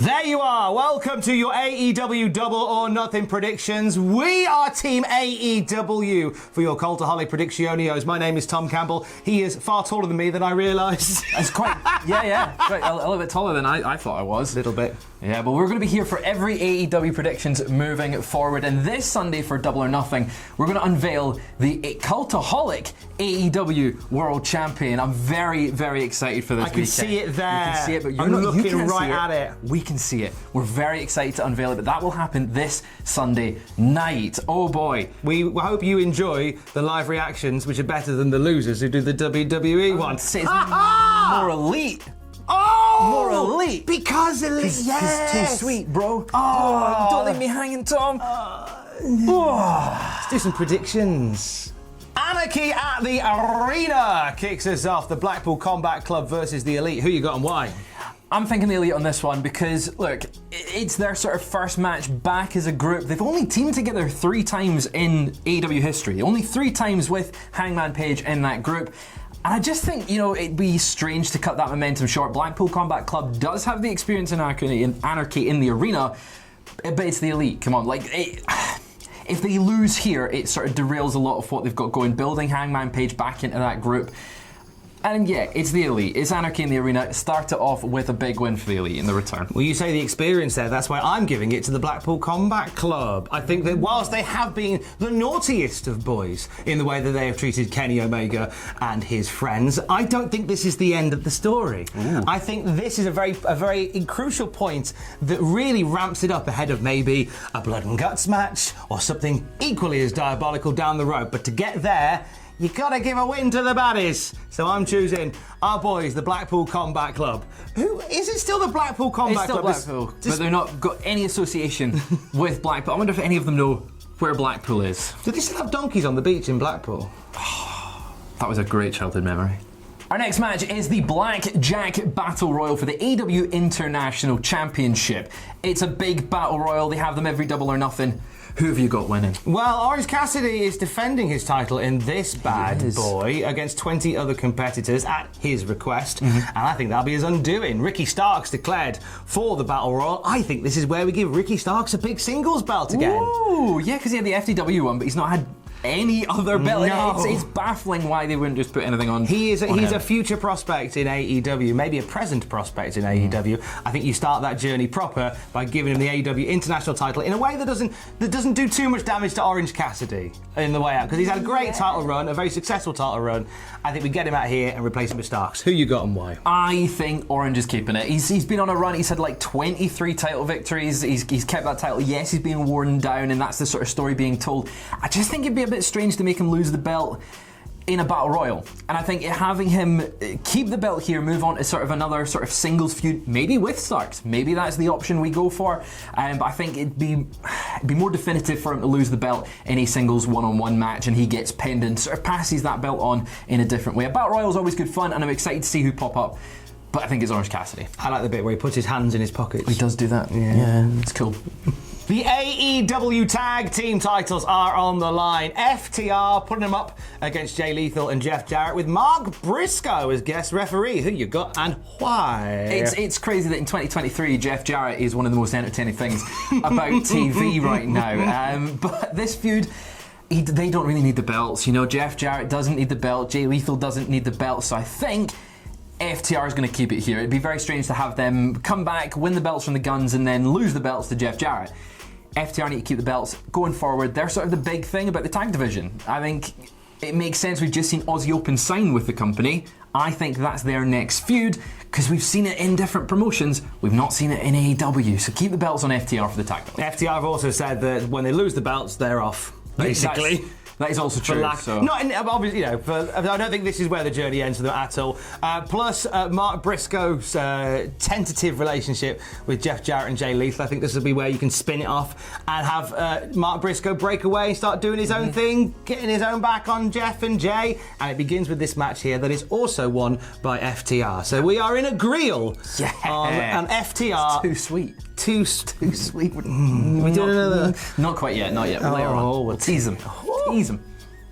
There you are. Welcome to your AEW Double or Nothing predictions. We are Team AEW for your Cultaholic Predictionios. My name is Tom Campbell. He is far taller than me than I realised. It's quite, yeah. Quite a little bit taller than I thought I was. A little bit. Yeah, but we're going to be here for every AEW predictions moving forward. And this Sunday for Double or Nothing, we're going to unveil the Cultaholic AEW World Champion. I'm very, very excited for this I can weekend. see it there. You can see it, but I'm looking right at it. We can see it. We're very excited to unveil it, but that will happen this Sunday night. Oh boy. We hope you enjoy the live reactions, which are better than the losers who do the WWE one. It's more elite. Oh! More elite. Because elite, yes! Too sweet, bro. Oh, don't leave me hanging, Tom. Let's do some predictions. Anarchy at the Arena kicks us off. The Blackpool Combat Club versus the Elite. Who you got and why? I'm thinking the Elite on this one because, look, it's their sort of first match back as a group. They've only teamed together 3 times in AEW history. Only 3 times with Hangman Page in that group. And I just think, it'd be strange to cut that momentum short. Blackpool Combat Club does have the experience in Anarchy in the Arena, but it's the Elite. Come on, if they lose here, it sort of derails a lot of what they've got going, building Hangman Page back into that group. And yeah, it's the Elite. It's Anarchy in the Arena. Start it off with a big win for the Elite in the return. Well, you say the experience there. That's why I'm giving it to the Blackpool Combat Club. I think that whilst they have been the naughtiest of boys in the way that they have treated Kenny Omega and his friends, I don't think this is the end of the story. Ooh. I think this is a very crucial point that really ramps it up ahead of maybe a blood and guts match or something equally as diabolical down the road. But to get there, you gotta give a win to the baddies. So I'm choosing our boys, the Blackpool Combat Club. Who is it? Still the Blackpool Combat Club? It's still Blackpool, but they're not got any association with Blackpool. I wonder if any of them know where Blackpool is. Do they still have donkeys on the beach in Blackpool? That was a great childhood memory. Our next match is the Blackjack Battle Royal for the AEW International Championship. It's a big battle royal. They have them every Double or Nothing. Who have you got winning? Well, Orange Cassidy is defending his title in this bad boy against 20 other competitors at his request, and I think that'll be his undoing. Ricky Starks declared for the Battle Royal. I think this is where we give Ricky Starks a big singles belt again. Ooh, yeah, because he had the FTW one, but he's not had any other belt. No. It's baffling why they wouldn't just put anything on. He's a future prospect in AEW, maybe a present prospect in AEW. I think you start that journey proper by giving him the AEW International title in a way that doesn't do too much damage to Orange Cassidy in the way out, because he's had a great title run, a very successful title run. I think we get him out here and replace him with Starks. Who you got and why? I think Orange is keeping it. He's been on a run. He's had 23 title victories. He's kept that title. Yes, he's being worn down, and that's the sort of story being told. I just think it'd be a bit strange to make him lose the belt in a battle royal, and I think having him keep the belt here, move on to sort of another sort of singles feud, maybe with Starks, maybe that's the option we go for, but I think it'd be more definitive for him to lose the belt in a singles one-on-one match, and he gets pinned and sort of passes that belt on in a different way. A battle royal is always good fun, and I'm excited to see who pop up, but I think it's Orange Cassidy. I like the bit where he puts his hands in his pockets. He does do that. Yeah, it's cool. The AEW Tag Team titles are on the line. FTR putting them up against Jay Lethal and Jeff Jarrett with Mark Briscoe as guest referee. Who you got and why? It's crazy that in 2023 Jeff Jarrett is one of the most entertaining things about TV right now. But this feud, they don't really need the belts. Jeff Jarrett doesn't need the belt. Jay Lethal doesn't need the belt. So I think FTR is going to keep it here. It'd be very strange to have them come back, win the belts from the Guns, and then lose the belts to Jeff Jarrett. FTR need to keep the belts going forward. They're sort of the big thing about the tag division. I think it makes sense. We've just seen Aussie Open sign with the company. I think that's their next feud, because we've seen it in different promotions. We've not seen it in AEW. So keep the belts on FTR for the tag belts. FTR have also said that when they lose the belts, they're off, basically. That is also true. Obviously, I don't think this is where the journey ends for them at all. Plus, Mark Briscoe's tentative relationship with Jeff Jarrett and Jay Lethal. I think this will be where you can spin it off and have Mark Briscoe break away and start doing his own thing, getting his own back on Jeff and Jay. And it begins with this match here that is also won by FTR. So we are in a greel on FTR. It's too sweet. Too sweet. We doing another? Not quite yet. Later on. We'll tease them.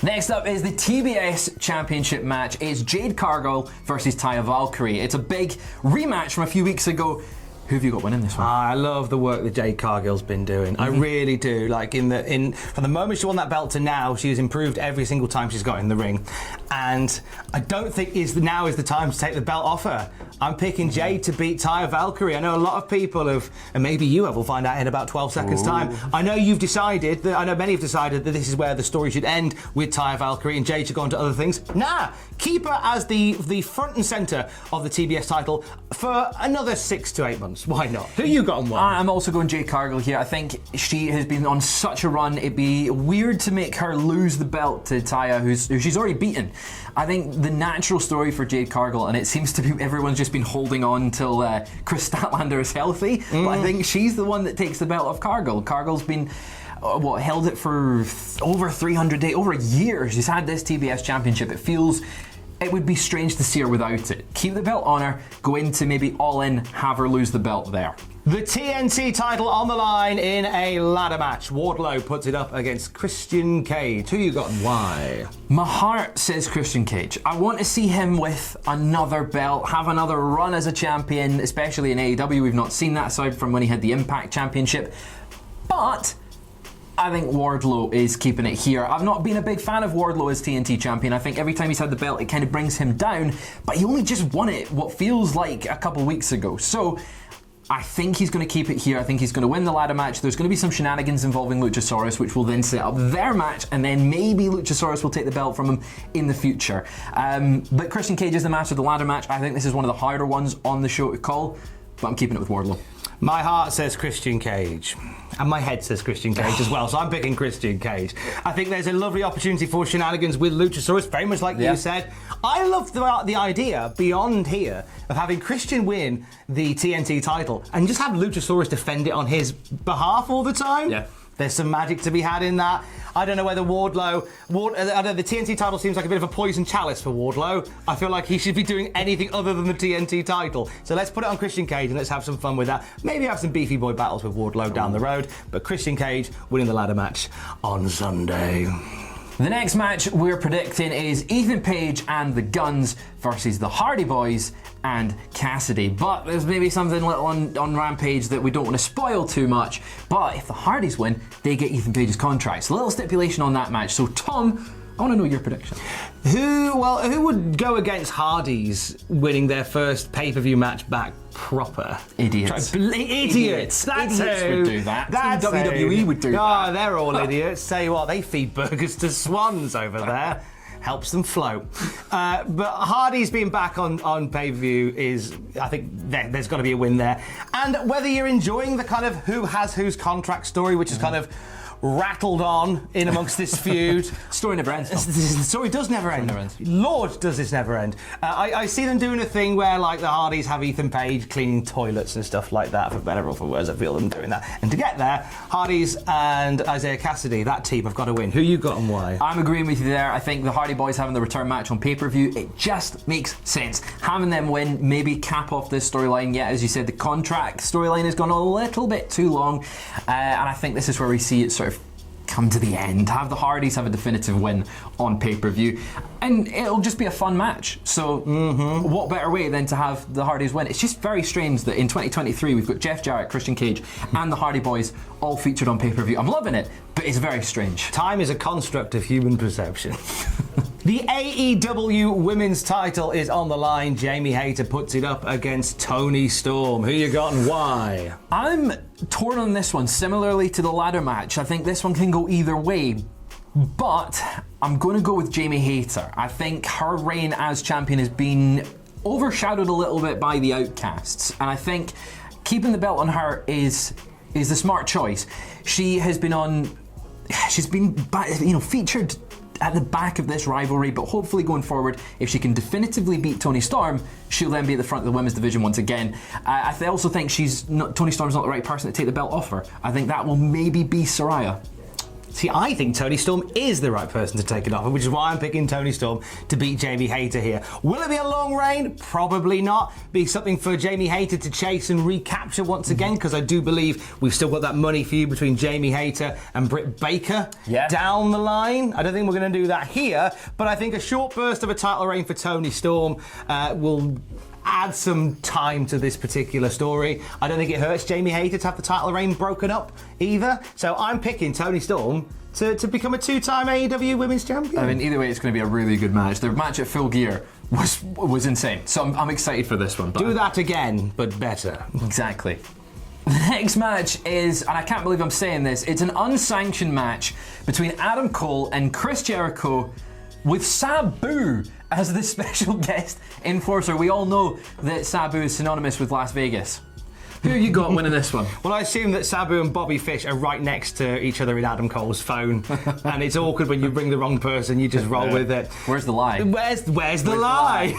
Next up is the TBS Championship match. It's Jade Cargill versus Taya Valkyrie. It's a big rematch from a few weeks ago. Who have you got winning this one? I love the work that Jade Cargill's been doing. I really do. Like from the moment she won that belt to now, she has improved every single time she's got in the ring. And I don't think now is the time to take the belt off her. I'm picking Jade to beat Taya Valkyrie. I know a lot of people have, and maybe you have, will find out in about 12 seconds time. I know you've decided, I know many have decided that this is where the story should end with Taya Valkyrie and Jade should go on to other things. Nah, keep her as the front and centre of the TBS title for another 6 to 8 months. Why not? Who you got on one? I'm also going Jade Cargill here. I think she has been on such a run. It'd be weird to make her lose the belt to Taya, who she's already beaten. I think the natural story for Jade Cargill, and it seems to be everyone's just been holding on till Chris Statlander is healthy, but I think she's the one that takes the belt off Cargill. Cargill's been held it for over 300 days, over a year. She's had this TBS championship. It would be strange to see her without it. Keep the belt on her, go into maybe Allin, have her lose the belt there. The TNT title on the line in a ladder match. Wardlow puts it up against Christian Cage. Who you got and why? My heart says Christian Cage. I want to see him with another belt, have another run as a champion, especially in AEW. We've not seen that aside from when he had the Impact Championship. But I think Wardlow is keeping it here. I've not been a big fan of Wardlow as TNT champion. I think every time he's had the belt, it kind of brings him down, but he only just won it what feels like a couple weeks ago. So I think he's going to keep it here. I think he's going to win the ladder match. There's going to be some shenanigans involving Luchasaurus, which will then set up their match, and then maybe Luchasaurus will take the belt from him in the future. But Christian Cage is the master of the ladder match. I think this is one of the harder ones on the show to call, but I'm keeping it with Wardlow. My heart says Christian Cage. And my head says Christian Cage as well, so I'm picking Christian Cage. I think there's a lovely opportunity for shenanigans with Luchasaurus, very much like you said. I love the idea, beyond here, of having Christian win the TNT title and just have Luchasaurus defend it on his behalf all the time. Yeah. There's some magic to be had in that. I don't know whether Wardlow, the TNT title seems like a bit of a poison chalice for Wardlow. I feel like he should be doing anything other than the TNT title. So let's put it on Christian Cage and let's have some fun with that. Maybe have some beefy boy battles with Wardlow down the road, but Christian Cage winning the ladder match on Sunday. The next match we're predicting is Ethan Page and the Guns versus the Hardy Boys and Cassidy. But there's maybe something little on Rampage that we don't want to spoil too much. But if the Hardys win, they get Ethan Page's contract. So a little stipulation on that match. So Tom, I want to know your prediction. Who would go against Hardys winning their first pay-per-view match back proper? Idiots. Idiots. That's idiots who. Would do that. That's WWE would do that. Oh, they're all idiots. Say what, they feed burgers to swans over there. Helps them float. But Hardy's being back on pay-per-view is, I think there's got to be a win there. And whether you're enjoying the kind of who has whose contract story, which is kind of rattled on in amongst this feud. Story never ends. The story does never end. Lord, does this never end. I see them doing a thing where like the Hardys have Ethan Page cleaning toilets and stuff like that, for better or for worse. I feel them doing that. And to get there, Hardys and Isaiah Cassidy, that team have got to win. Who you got and why? I'm agreeing with you there. I think the Hardy Boys having the return match on pay-per-view, it just makes sense. Having them win, maybe cap off this storyline. Yeah, as you said, the contract storyline has gone a little bit too long. And I think this is where we see it sort of come to the end. Have the Hardys have a definitive win on pay-per-view, and it'll just be a fun match. So what better way than to have the Hardys win? It's just very strange that in 2023 we've got Jeff Jarrett, Christian Cage and the Hardy Boys all featured on pay-per-view. I'm loving it, but it's very strange. Time is a construct of human perception. The AEW Women's title is on the line. Jamie Hayter puts it up against Toni Storm. Who you got and why? I'm torn on this one, similarly to the ladder match. I think this one can go either way, but I'm going to go with Jamie Hayter. I think her reign as champion has been overshadowed a little bit by the Outcasts, and I think keeping the belt on her is the smart choice. She's been featured at the back of this rivalry, but hopefully going forward, if she can definitively beat Toni Storm, she'll then be at the front of the women's division once again. I also think Toni Storm's not the right person to take the belt off her. I think that will maybe be Saraya. See, I think Toni Storm is the right person to take it off, which is why I'm picking Toni Storm to beat Jamie Hayter here. Will it be a long reign? Probably not. Be something for Jamie Hayter to chase and recapture once again, because I do believe we've still got that money feud between Jamie Hayter and Britt Baker down the line. I don't think we're going to do that here, but I think a short burst of a title reign for Toni Storm will add some time to this particular story. I don't think it hurts Jamie Hayter to have the title reign broken up either. So I'm picking Toni Storm to become a 2-time AEW Women's Champion. I mean, either way, it's going to be a really good match. The match at Full Gear was insane. So I'm excited for this one. Do that again, but better. Exactly. The next match is, and I can't believe I'm saying this, it's an unsanctioned match between Adam Cole and Chris Jericho with Sabu as the special guest enforcer. We all know that Sabu is synonymous with Las Vegas. Who you got winning this one? Well, I assume that Sabu and Bobby Fish are right next to each other in Adam Cole's phone, and it's awkward when you bring the wrong person. You just roll with it. Where's the lie? Where's the lie?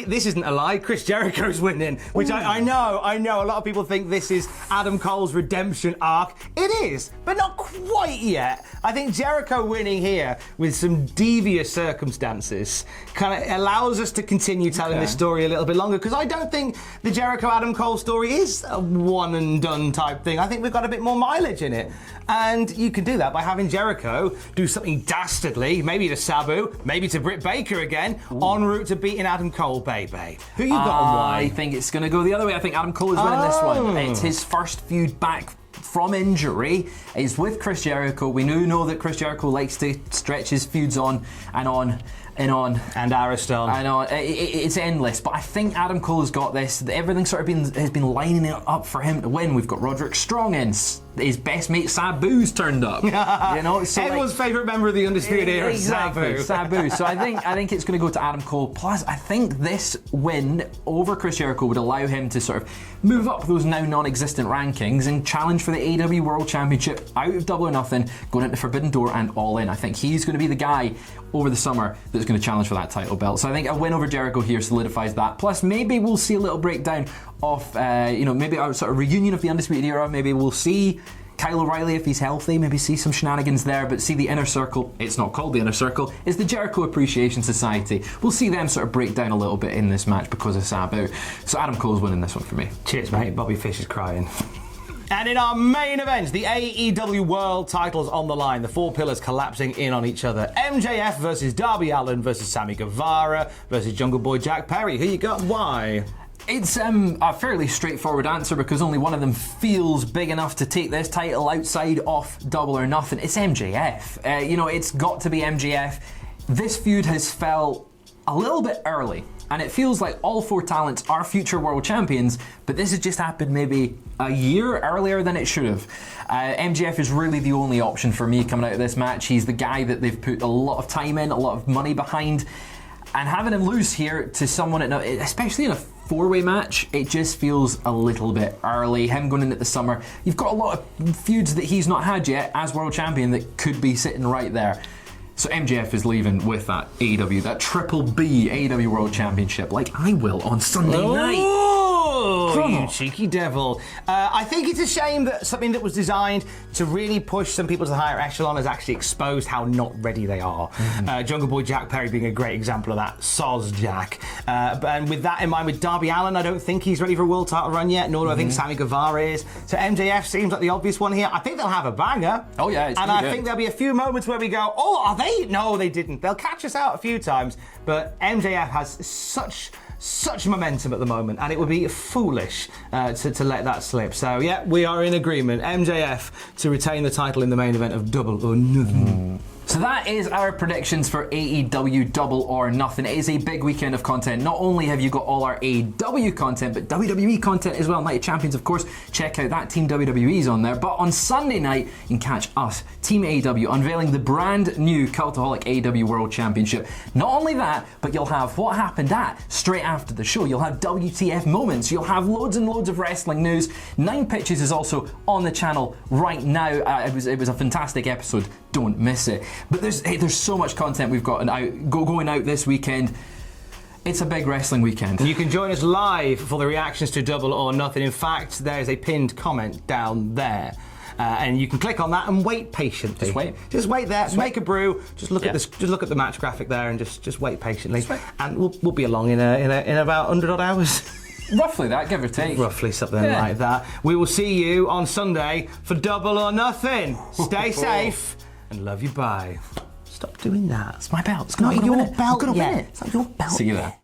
This isn't a lie. Chris Jericho's winning, which I know. A lot of people think this is Adam Cole's redemption arc. It is, but not quite yet. I think Jericho winning here with some devious circumstances kind of allows us to continue telling this story a little bit longer, because I don't think the Jericho-Adam Cole story is a one-and-done type thing. I think we've got a bit more mileage in it. And you can do that by having Jericho do something dastardly, maybe to Sabu, maybe to Britt Baker again, en route to beating Adam Cole, baby. Who you got and why? I think it's going to go the other way. I think Adam Cole is winning this one. It's his first feud back from injury. Is with Chris Jericho. We know that Chris Jericho likes to stretch his feuds on and on and on. And Ariston. I know, it's endless, but I think Adam Cole has got this. Everything sort of has been lining it up for him to win. We've got Roderick Strong in. His best mate Sabu's turned up. So everyone's favourite member of the Undisputed Era, exactly, Sabu. So I think it's going to go to Adam Cole. Plus, I think this win over Chris Jericho would allow him to sort of move up those now non-existent rankings and challenge for the AEW World Championship out of Double or Nothing, going into Forbidden Door and All In. I think he's going to be the guy over the summer that's going to challenge for that title belt. So I think a win over Jericho here solidifies that. Plus, maybe we'll see a little breakdown of, maybe a sort of reunion of the Undisputed Era. Maybe we'll see Kyle O'Reilly if he's healthy, maybe see some shenanigans there, but see the Inner Circle, it's not called the Inner Circle, it's the Jericho Appreciation Society. We'll see them sort of break down a little bit in this match because of Sabu. So Adam Cole's winning this one for me. Cheers, mate. Bobby Fish is crying. And in our main event, the AEW World titles on the line, the four pillars collapsing in on each other. MJF versus Darby Allin versus Sammy Guevara versus Jungle Boy Jack Perry. Who you got? Why? It's a fairly straightforward answer because only one of them feels big enough to take this title outside of Double or Nothing. It's MJF. It's got to be MJF. This feud has felt a little bit early, and it feels like all four talents are future world champions, but this has just happened maybe a year earlier than it should have. MJF is really the only option for me coming out of this match. He's the guy that they've put a lot of time in, a lot of money behind, and having him lose here to someone, especially in a four-way match, it just feels a little bit early. Him going into the summer, you've got a lot of feuds that he's not had yet as world champion that could be sitting right there. So MJF is leaving with that AEW, that Triple B AEW World Championship, like I will on Sunday night. You cheeky devil. I think it's a shame that something that was designed to really push some people to the higher echelon has actually exposed how not ready they are. Jungle Boy Jack Perry being a great example of that. Soz Jack. And with that in mind, with Darby Allin, I don't think he's ready for a world title run yet, nor do I think Sammy Guevara is. So MJF seems like the obvious one here. I think they'll have a banger. Oh yeah, and I think there'll be a few moments where we go, oh, are they? No, they didn't. They'll catch us out a few times, but MJF has such momentum at the moment, and it would be foolish to let that slip. So yeah, we are in agreement. MJF to retain the title in the main event of Double or Nothing. So that is our predictions for AEW Double or Nothing. It is a big weekend of content. Not only have you got all our AEW content, but WWE content as well. Night of Champions, of course. Check out that Team WWE's on there. But on Sunday night, you can catch us, Team AEW, unveiling the brand new Cultaholic AEW World Championship. Not only that, but you'll have what happened at straight after the show. You'll have WTF moments. You'll have loads and loads of wrestling news. 9 Pitches is also on the channel right now. It was a fantastic episode. Don't miss it. But there's so much content we've got going out this weekend. It's a big wrestling weekend. You can join us live for the reactions to Double or Nothing. In fact, there's a pinned comment down there. And you can click on that and wait patiently. Just wait there. Make a brew. Just look at this. Just look at the match graphic there, and just wait patiently. And we'll be along in about 100 odd hours. Roughly that, give or take. Roughly something like that. We will see you on Sunday for Double or Nothing. Stay safe and love you. Bye. Stop doing that. It's my belt. It's not your belt yet. It's not your belt. See you there.